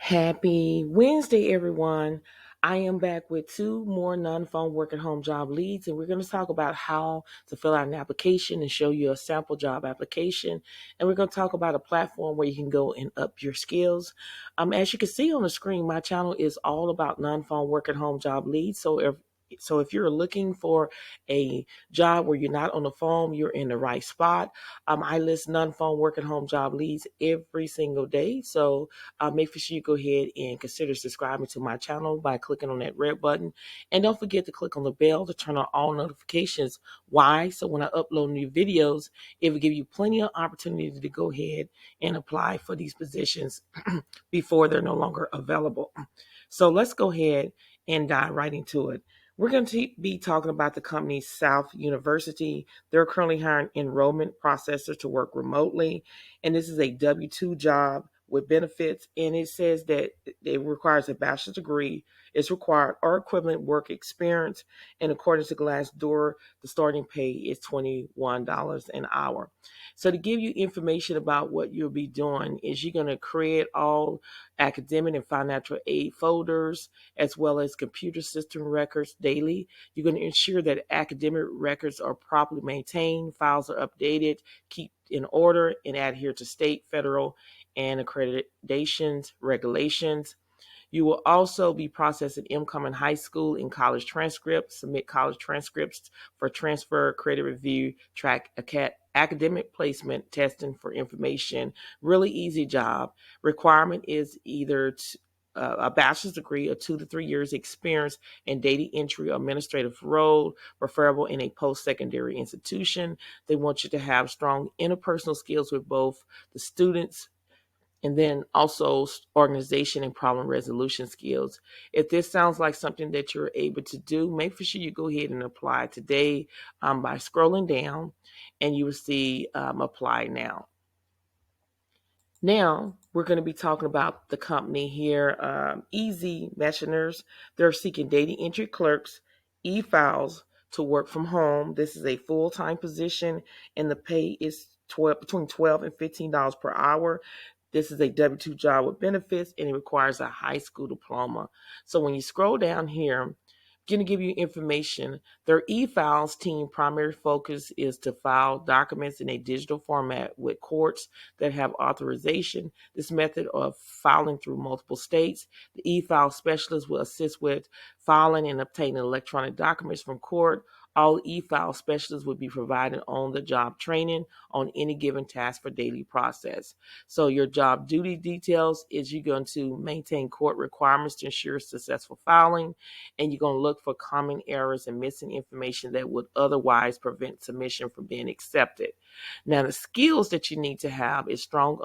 Happy Wednesday, everyone. I am back with two more non-phone work at home job leads, and we're going to talk about how to fill out an application and show you a sample job application. And we're going to talk about a platform where you can go and up your skills. As you can see on the screen, my channel is all about non-phone work at home job leads. So if you're looking for a job where you're not on the phone, you're in the right spot. I list non-phone work at home job leads every single day. So make sure you go ahead and consider subscribing to my channel by clicking on that red button. And don't forget to click on the bell to turn on all notifications. Why? So when I upload new videos, it will give you plenty of opportunity to go ahead and apply for these positions before they're no longer available. So let's go ahead and dive right into it. We're going to be talking about the company South University. They're currently hiring enrollment processors to work remotely, and this is a W-2 job with benefits, and it says that it requires a bachelor's degree, it's required or equivalent work experience, and according to Glassdoor, the starting pay is $21 an hour. So to give you information about what you'll be doing is you're going to create all academic and financial aid folders, as well as computer system records daily. You're going to ensure that academic records are properly maintained, files are updated, keep in order, and adhere to state, federal, and accreditations, regulations. You will also be processing incoming high school and college transcripts, submit college transcripts for transfer, credit review, track academic placement, testing for information. Really easy job. Requirement is either a bachelor's degree or 2 to 3 years experience in data entry or administrative role, preferable in a post-secondary institution. They want you to have strong interpersonal skills with both the students and then also organization and problem resolution skills. If this sounds like something that you're able to do, make sure you go ahead and apply today by scrolling down, and you will see apply now. Now, we're going to be talking about the company here, Easy Messenger's. They're seeking data entry clerks, e-files to work from home. This is a full-time position, and the pay is between $12 and $15 per hour. This is a W-2 job with benefits, and it requires a high school diploma. So when you scroll down here, going to give you information. Their e-files team primary focus is to file documents in a digital format with courts that have authorization. This method of filing through multiple states. The e-file specialist will assist with filing and obtaining electronic documents from court. All e-file specialists will be provided on-the-job training on any given task for daily process. So your job duty details is you're going to maintain court requirements to ensure successful filing, and you're going to look for common errors and missing information that would otherwise prevent submission from being accepted. Now, the skills that you need to have is strong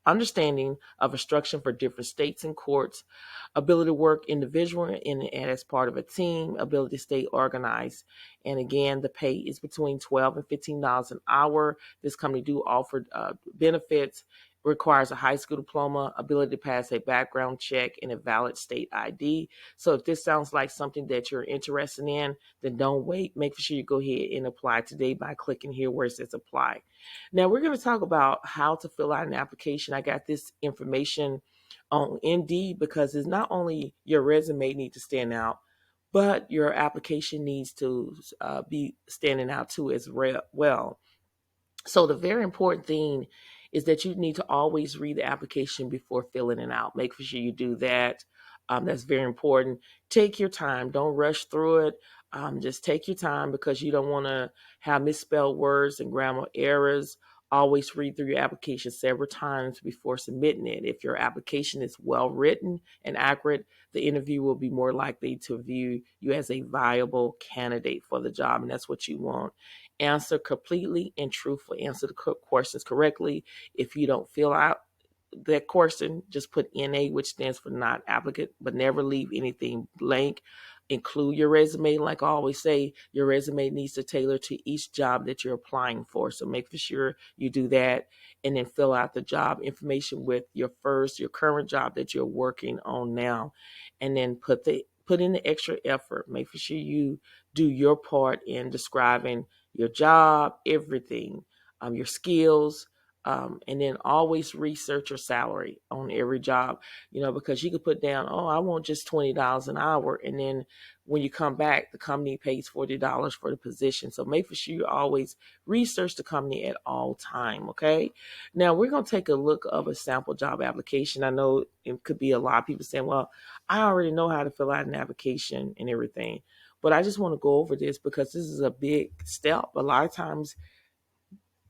understanding of instruction for different states and courts, ability to work individually and as part of a team, ability to stay organized. And again, the pay is between $12 and $15 an hour. This company do offer benefits, requires a high school diploma, ability to pass a background check, and a valid state ID. So if this sounds like something that you're interested in, then don't wait. Make sure you go ahead and apply today by clicking here where it says apply. Now we're going to talk about how to fill out an application. I got this information on Indeed because it's not only your resume need to stand out, but your application needs to be standing out too as well. So the very important thing is that you need to always read the application before filling it out. Make sure you do that. That's very important. Take your time. Don't rush through it. Just take your time because you don't want to have misspelled words and grammar errors. Always read through your application several times before submitting it. If your application is well written and accurate, the interview will be more likely to view you as a viable candidate for the job, and that's what you want. Answer completely and truthfully. Answer the questions correctly. If you don't fill out that question, just put NA, which stands for not applicant, but never leave anything blank. Include your resume. Like I always say, your resume needs to tailor to each job that you're applying for. So make sure you do that, and then fill out the job information with your current job that you're working on now, and then put in the extra effort. Make sure you do your part in describing your job, everything, your skills, And then always research your salary on every job, because you could put down, oh, I want just $20 an hour. And then when you come back, the company pays $40 for the position. So make sure you always research the company at all time. Okay. Now we're going to take a look of a sample job application. I know it could be a lot of people saying, well, I already know how to fill out an application and everything. But I just want to go over this because this is a big step. A lot of times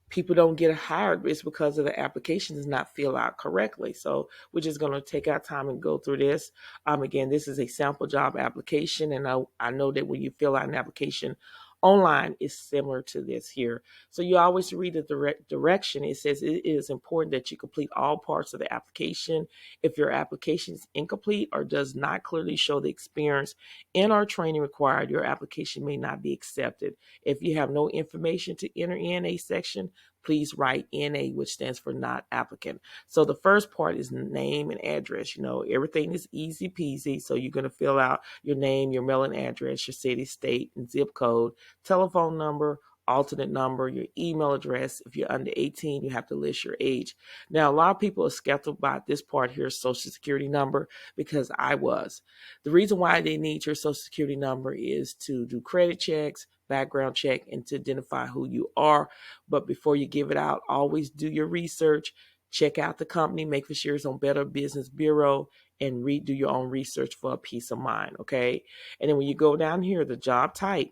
people don't get hired, it's because of the application is not filled out correctly. So we're just going to take our time and go through this. Again, this is a sample job application, and I know that when you fill out an application online, it's similar to this here. So you always read the direction. It says it is important that you complete all parts of the application. If your application is incomplete or does not clearly show the experience and or training required, your application may not be accepted. If you have no information to enter in a section, please write NA, which stands for not applicant. So the first part is name and address. Everything is easy peasy. So you're going to fill out your name, your mailing address, your city, state, and zip code, telephone number, alternate number, your email address. If you're under 18, you have to list your age. Now, a lot of people are skeptical about this part here, social security number, because I was. The reason why they need your social security number is to do credit checks, background check, and to identify who you are. But before you give it out, always do your research, check out the company, make sure it's on Better Business Bureau, and do your own research for a peace of mind, okay? And then when you go down here, the job type,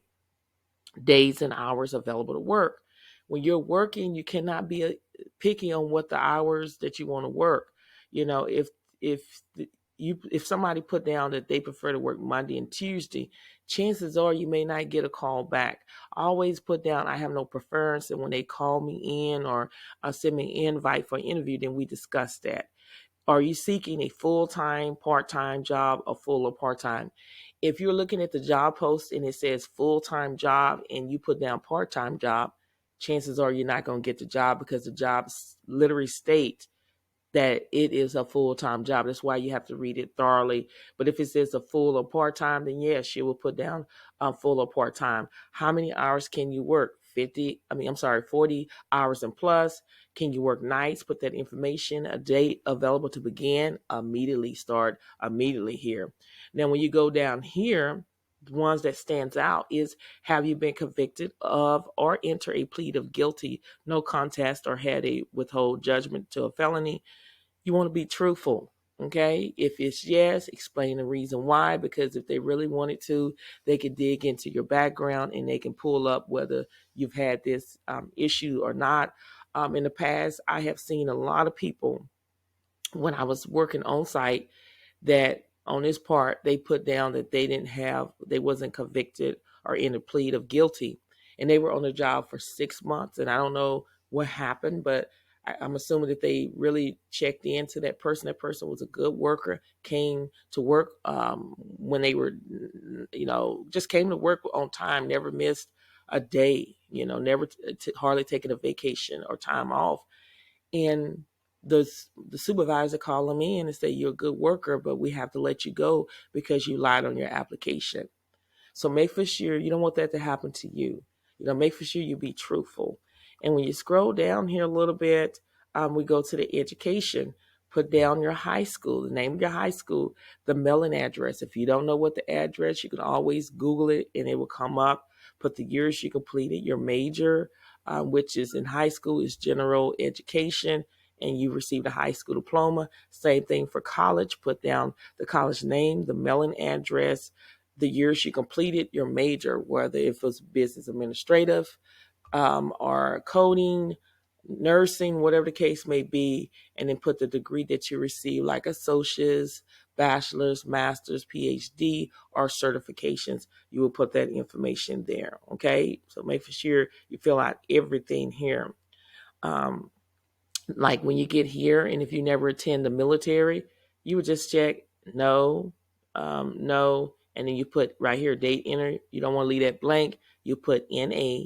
days and hours available to work. When you're working, you cannot be picky on what the hours that you want to work. If somebody put down that they prefer to work Monday and Tuesday, chances are you may not get a call back. Always put down, I have no preference, and when they call me in or send me an invite for an interview, then we discuss that. Are you seeking a full-time, part-time job, or full or part-time? If you're looking at the job post and it says full-time job and you put down part-time job, chances are you're not going to get the job because the job literally states that it is a full-time job. That's why you have to read it thoroughly. But if it says a full or part-time, then yes, you will put down full or part-time. How many hours can you work? 40 hours and plus. Can you work nights? Put that information. A date available to begin immediately. Start immediately here. Now, when you go down here, the ones that stands out is, have you been convicted of or enter a plea of guilty, no contest, or had a withhold judgment to a felony? You want to be truthful, okay? If it's yes, explain the reason why, because if they really wanted to, they could dig into your background and they can pull up whether you've had this issue or not. In the past, I have seen a lot of people when I was working on site that on this part, they put down that they wasn't convicted or in a plea of guilty, and they were on the job for 6 months. And I don't know what happened, but I'm assuming that they really checked into that person. That person was a good worker, came to work when they were, just came to work on time, never missed a day, never hardly taken a vacation or time off. And the supervisor called them in and said, you're a good worker, but we have to let you go because you lied on your application. So make for sure you don't want that to happen to you. Make for sure you be truthful. And when you scroll down here a little bit, we go to the education. Put down your high school, the name of your high school, the mailing address. If you don't know what the address, you can always Google it and it will come up. Put the years you completed, your major, which is in high school is general education, and you received a high school diploma. Same thing for college. Put down the college name, the mailing address, the years you completed your major, whether it was business administrative or coding, nursing, whatever the case may be, and then put the degree that you received, like associates, bachelor's, master's, PhD, or certifications. You will put that information there, okay? So make sure you fill out everything here. Like when you get here, and if you never attend the military, you would just check no, no, and then you put right here, date enter. You don't want to leave that blank. You put NA,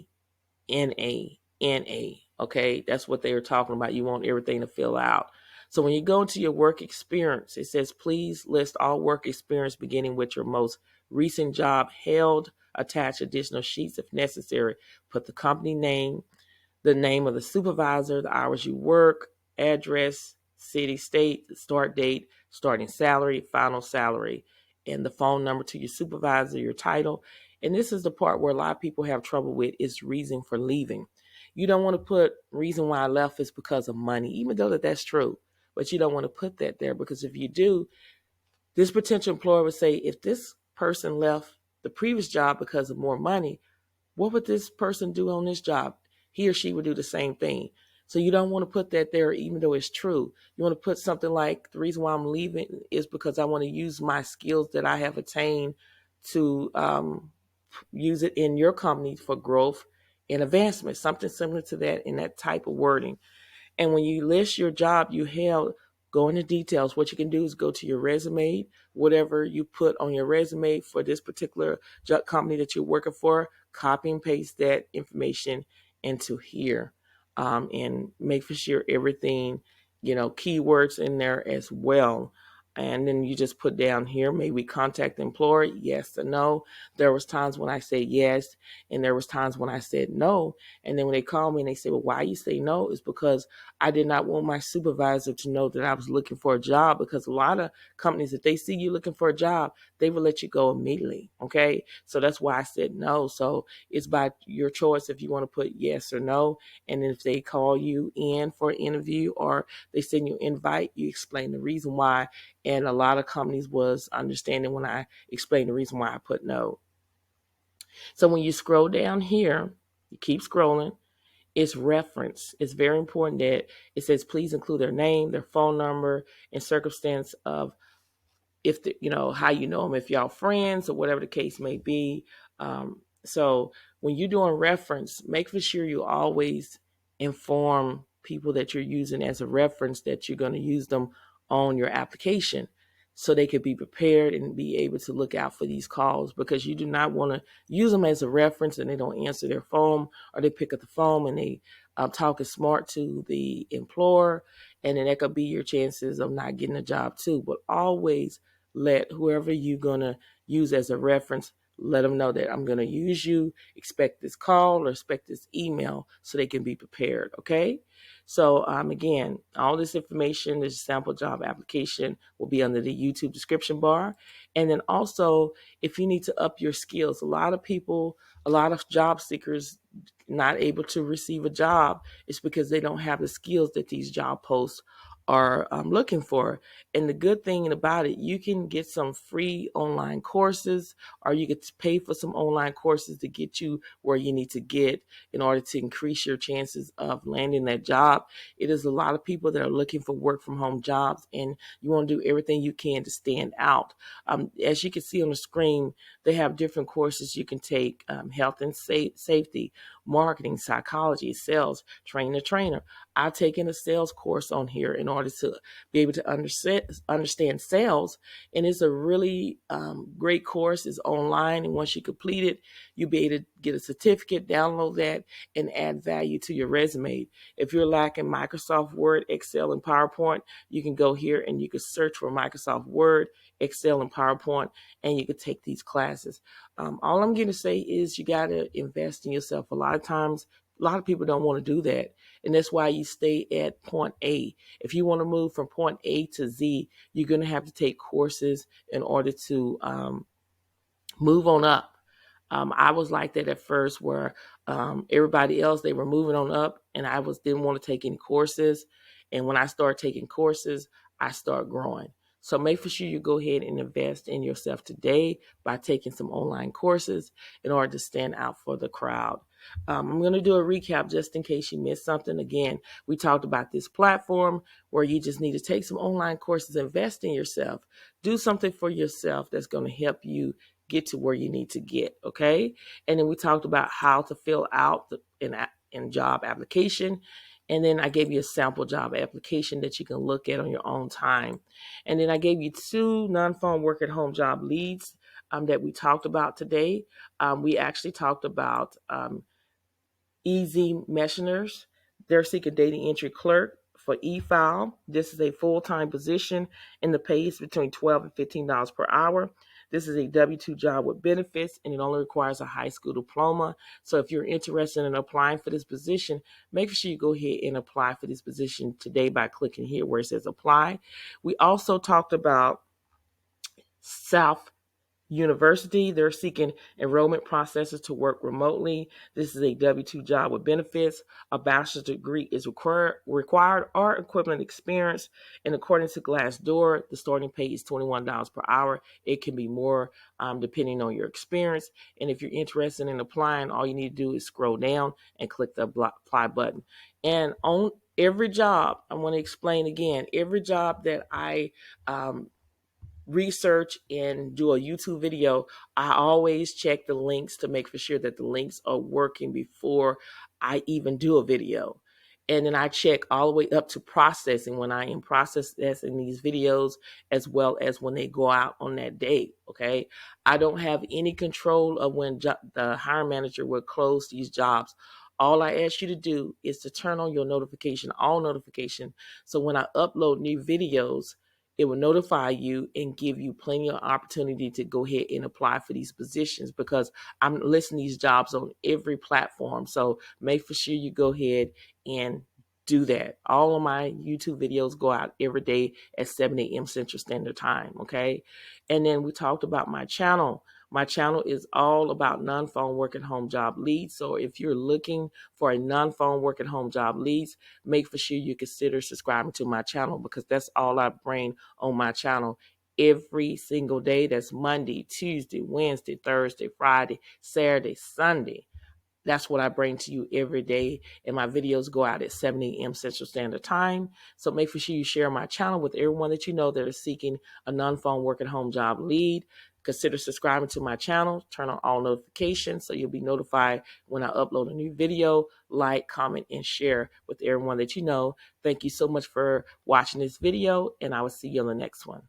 NA, NA. Okay, that's what they were talking about. You want everything to fill out. So when you go into your work experience, it says, please list all work experience beginning with your most recent job held. Attach additional sheets if necessary. Put the company name, the name of the supervisor, the hours you work, address, city, state, the start date, starting salary, final salary, and the phone number to your supervisor, your title. And this is the part where a lot of people have trouble with, is reason for leaving. You don't want to put reason why I left is because of money, even though that's true. But you don't want to put that there, because if you do, this potential employer would say, if this person left the previous job because of more money, what would this person do on this job? He or she would do the same thing. So you don't want to put that there, even though it's true. You want to put something like, the reason why I'm leaving is because I want to use my skills that I have attained to use it in your company for growth and advancement, something similar to that in that type of wording. And when you list your job you held, go into details. What you can do is go to your resume, whatever you put on your resume for this particular job company that you're working for, copy and paste that information into here, and make for sure everything, keywords in there as well. And then you just put down here, may we contact the employer? Yes or no. There was times when I said yes, and there was times when I said no. And then when they call me and they say, well, why you say no? Is because I did not want my supervisor to know that I was looking for a job, because a lot of companies, if they see you looking for a job, they will let you go immediately. Okay. So that's why I said no. So it's by your choice if you want to put yes or no. And then if they call you in for an interview or they send you an invite, you explain the reason why. And a lot of companies was understanding when I explained the reason why I put no. So when you scroll down here, you keep scrolling, it's reference. It's very important that it says please include their name, their phone number, and circumstance of, if how you know them, if y'all friends or whatever the case may be. So when you're doing reference, make for sure you always inform people that you're using as a reference that you're going to use them on your application, so they could be prepared and be able to look out for these calls, because you do not want to use them as a reference and they don't answer their phone, or they pick up the phone and they talking smart to the employer, and then that could be your chances of not getting a job too. But always let whoever you're going to use as a reference, let them know that I'm going to use you, expect this call or expect this email, so they can be prepared. Okay. So again, all this information, this sample job application, will be under the YouTube description bar. And then also, if you need to up your skills, a lot of job seekers not able to receive a job is because they don't have the skills that these job posts are looking for. And the good thing about it, you can get some free online courses, or you get to pay for some online courses to get you where you need to get in order to increase your chances of landing that job. It is a lot of people that are looking for work from home jobs, and you want to do everything you can to stand out. As you can see on the screen, they have different courses you can take: health and safety, marketing, psychology, sales, train the trainer. I've taken a sales course on here in order to be able to understand sales. And it's a really great course. It's online. And once you complete it, you'll be able to get a certificate, download that, and add value to your resume. If you're lacking Microsoft Word, Excel, and PowerPoint, you can go here and you can search for Microsoft Word, Excel, and PowerPoint, and you can take these classes. All I'm going to say is you got to invest in yourself. A lot of times, a lot of people don't want to do that. And that's why you stay at point A. If you want to move from point A to Z, you're going to have to take courses in order to move on up. I was like that at first, where everybody else, they were moving on up, and I didn't want to take any courses. And when I started taking courses, I started growing. So make for sure you go ahead and invest in yourself today by taking some online courses in order to stand out for the crowd. I'm going to do a recap just in case you missed something. Again, we talked about this platform where you just need to take some online courses, invest in yourself, do something for yourself that's going to help you get to where you need to get. Okay. And then we talked about how to fill out in job application. And then I gave you a sample job application that you can look at on your own time. And then I gave you 2 non-phone work at home job leads that we talked about today. We actually talked about Easy Messenger's. They're seeking data entry clerk for for e-file. This is a full-time position, and the pay is between $12 and $15 per hour. This is a W-2 job with benefits, and it only requires a high school diploma. So if you're interested in applying for this position, make sure you go ahead and apply for this position today by clicking here where it says apply. We also talked about South University. They're seeking enrollment processors to work remotely. This is a W-2 job with benefits. A bachelor's degree is required or equivalent experience. And according to Glassdoor, the starting pay is $21 per hour. It can be more depending on your experience. And if you're interested in applying, all you need to do is scroll down and click the apply button. And on every job, I want to explain again, every job that I research and do a YouTube video, I always check the links to make for sure that the links are working before I even do a video. And then I check all the way up to processing when I am processing these videos, as well as when they go out on that day. Okay. I don't have any control of when the hiring manager will close these jobs. All I ask you to do is to turn on your notification, all notification. So when I upload new videos, it will notify you and give you plenty of opportunity to go ahead and apply for these positions, because I'm listing these jobs on every platform. So make for sure you go ahead and do that. All of my YouTube videos go out every day at 7 a.m. Central Standard Time, okay? And then we talked about my channel. My channel is all about non-phone work at home job leads. So if you're looking for a non-phone work at home job leads, make for sure you consider subscribing to my channel, because that's all I bring on my channel every single day. That's Monday, Tuesday, Wednesday, Thursday, Friday, Saturday, Sunday. That's what I bring to you every day. And my videos go out at 7 a.m. Central Standard Time. So make sure you share my channel with everyone that you know that is seeking a non-phone work at home job lead. Consider subscribing to my channel. Turn on all notifications so you'll be notified when I upload a new video. Like, comment, and share with everyone that you know. Thank you so much for watching this video, and I will see you on the next one.